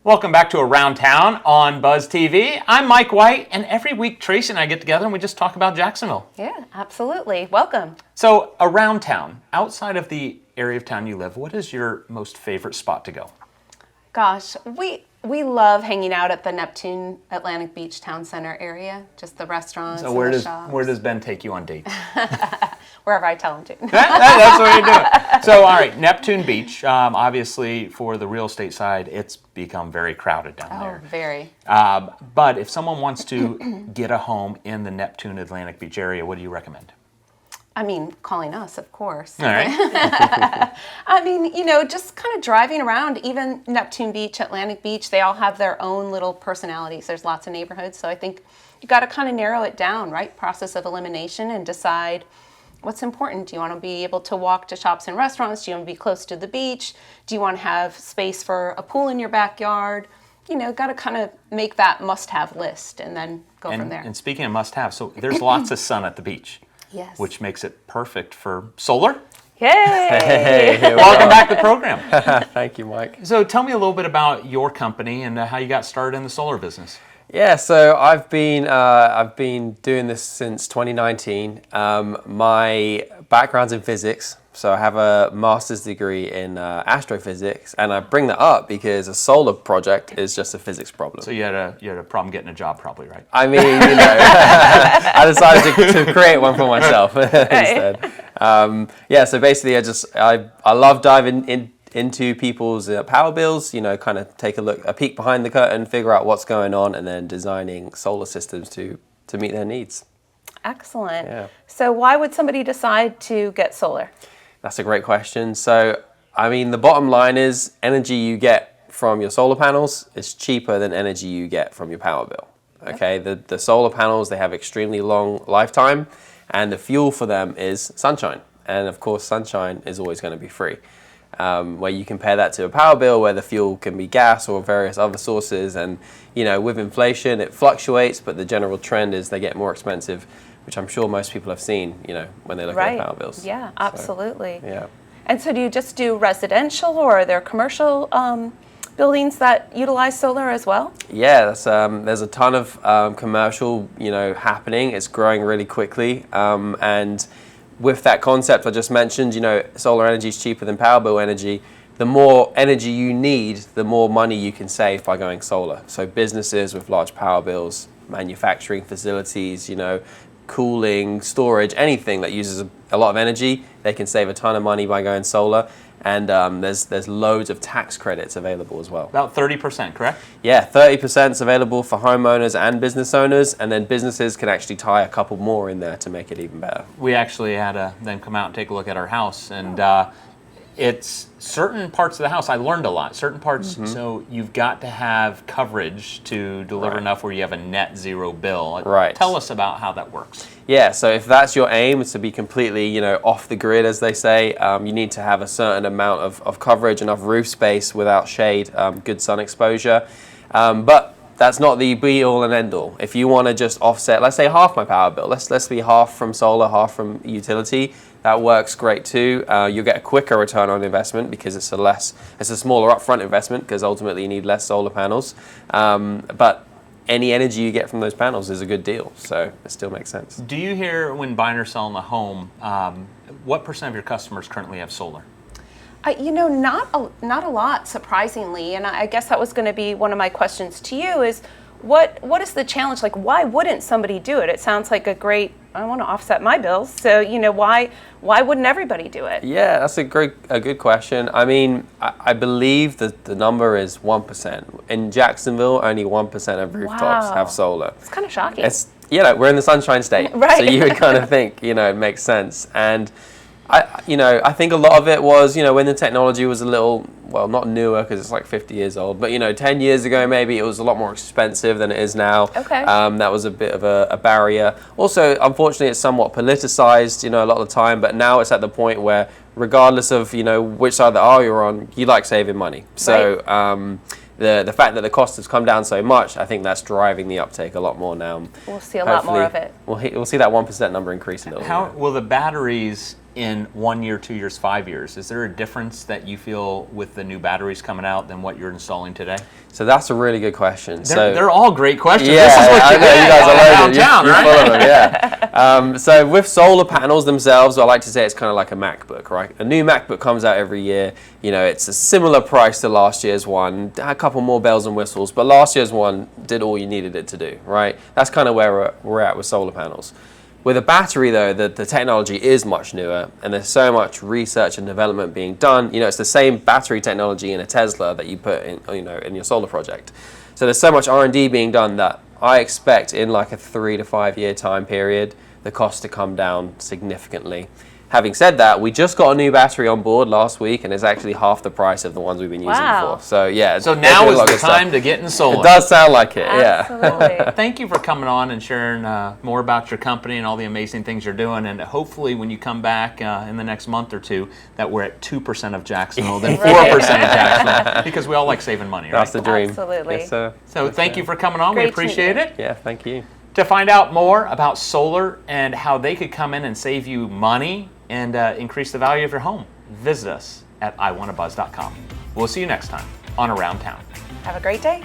Welcome back to Around Town on Buzz TV. I'm Mike White, and every week Tracy and I get together and we just talk about Jacksonville. Yeah, absolutely. Welcome. So, around town, outside of the area of town you live, what is your most favorite spot to go? Gosh, we love hanging out at the Neptune Atlantic Beach Town Center area, just the restaurants and the shops. Where does Ben take you on dates? Wherever I tell him to. That's what you do. So, all right, Neptune Beach, obviously for the real estate side, it's become very crowded down there. Oh, very. But if someone wants to get a home in the Neptune Atlantic Beach area, what do you recommend? I mean, calling us, of course. All right. I mean, just kind of driving around, even Neptune Beach, Atlantic Beach, they all have their own little personalities. There's lots of neighborhoods, so I think you got to kind of narrow it down, right? Process of elimination and decide what's important. Do you want to be able to walk to shops and restaurants? Do you want to be close to the beach? Do you want to have space for a pool in your backyard? Got to kind of make that must-have list and then go from there. And speaking of must-have, so there's lots of sun at the beach. Yes. Which makes it perfect for solar. Yay! Hey, welcome back to the program. Thank you, Mike. So tell me a little bit about your company and how you got started in the solar business. Yeah, so I've been doing this since 2019. My background's in physics, so I have a master's degree in astrophysics, and I bring that up because a solar project is just a physics problem. So you had a problem getting a job, probably, right? I mean, I decided to create one for myself instead. So basically, I love diving into people's power bills, kind of take a peek behind the curtain, figure out what's going on, and then designing solar systems to meet their needs. Excellent. Yeah. So why would somebody decide to get solar? That's a great question. So, I mean, the bottom line is energy you get from your solar panels is cheaper than energy you get from your power bill. Okay, the solar panels, they have extremely long lifetime, and the fuel for them is sunshine. And of course, sunshine is always going to be free. Where you compare that to a power bill where the fuel can be gas or various other sources, and with inflation it fluctuates, but the general trend is they get more expensive, which I'm sure most people have seen when they look at their power bills. Yeah, absolutely. So, yeah. And so do you just do residential, or are there commercial buildings that utilize solar as well? Yeah, there's a ton of commercial happening. It's growing really quickly, and with that concept I just mentioned, solar energy is cheaper than power bill energy. The more energy you need, the more money you can save by going solar. So businesses with large power bills, manufacturing facilities, cooling, storage, anything that uses a lot of energy, they can save a ton of money by going solar. And there's loads of tax credits available as well. About 30%, correct? Yeah, 30% is available for homeowners and business owners, and then businesses can actually tie a couple more in there to make it even better. We actually had them come out and take a look at our house, and it's certain parts of the house, I learned a lot. Certain parts, so you've got to have coverage to deliver enough where you have a net zero bill. Right. Tell us about how that works. Yeah, so if that's your aim, is to be completely, off the grid, as they say, you need to have a certain amount of coverage, enough roof space without shade, good sun exposure. But that's not the be-all and end-all. If you want to just offset, let's say half my power bill, let's be half from solar, half from utility, that works great too. You'll get a quicker return on investment because it's a smaller upfront investment because ultimately you need less solar panels. But any energy you get from those panels is a good deal, so it still makes sense. Do you hear when buying or selling a home, what % of your customers currently have solar? Not a lot, surprisingly, and I guess that was going to be one of my questions to you is, what is the challenge? Like, why wouldn't somebody do it? It sounds like I want to offset my bills, so why wouldn't everybody do it? Yeah, that's a good question. I mean, I believe that the number is 1%. In Jacksonville, only 1% of rooftops have solar. It's kind of shocking. It's we're in the Sunshine State, right? So you would kind of think it makes sense. And I think a lot of it was, when the technology was a little, well, not newer because it's like 50 years old, but 10 years ago maybe it was a lot more expensive than it is now. Okay. That was a bit of a barrier. Also, unfortunately, it's somewhat politicized, a lot of the time, but now it's at the point where regardless of, which side of the aisle you're on, you like saving money. So, the fact that the cost has come down so much, I think that's driving the uptake a lot more now. We'll see a lot more of it. We'll see that 1% number increase a little. How will the batteries in 1 year, 2 years, 5 years? Is there a difference that you feel with the new batteries coming out than what you're installing today? So that's a really good question. They're all great questions. Yeah, this is what I you know, you guys are loaded. downtown, You're right? full of them, yeah. So with solar panels themselves, I like to say it's kind of like a MacBook, right? A new MacBook comes out every year. You know, it's a similar price to last year's one, a couple more bells and whistles, but last year's one did all you needed it to do, right? That's kind of where we're at with solar panels. With a battery, though, the technology is much newer, and there's so much research and development being done. You know, it's the same battery technology in a Tesla that you put in, you know, in your solar project. So there's so much R&D being done that I expect in like a 3 to 5 year time period, the cost to come down significantly. Having said that, we just got a new battery on board last week, and it's actually half the price of the ones we've been using Wow. before. So yeah, So now is the time to get in solar. It does sound like it, yeah. Absolutely. Thank you for coming on and sharing more about your company and all the amazing things you're doing. And hopefully when you come back in the next month or two, that we're at 2% of Jacksonville, then 4% of Jacksonville, because we all like saving money, right? That's the dream. Absolutely. Yes, sir. So thank you for coming on. Great We to meet appreciate you. it. Yeah, thank you. To find out more about solar and how they could come in and save you money and increase the value of your home, visit us at iwantabuzz.com. We'll see you next time on Around Town. Have a great day.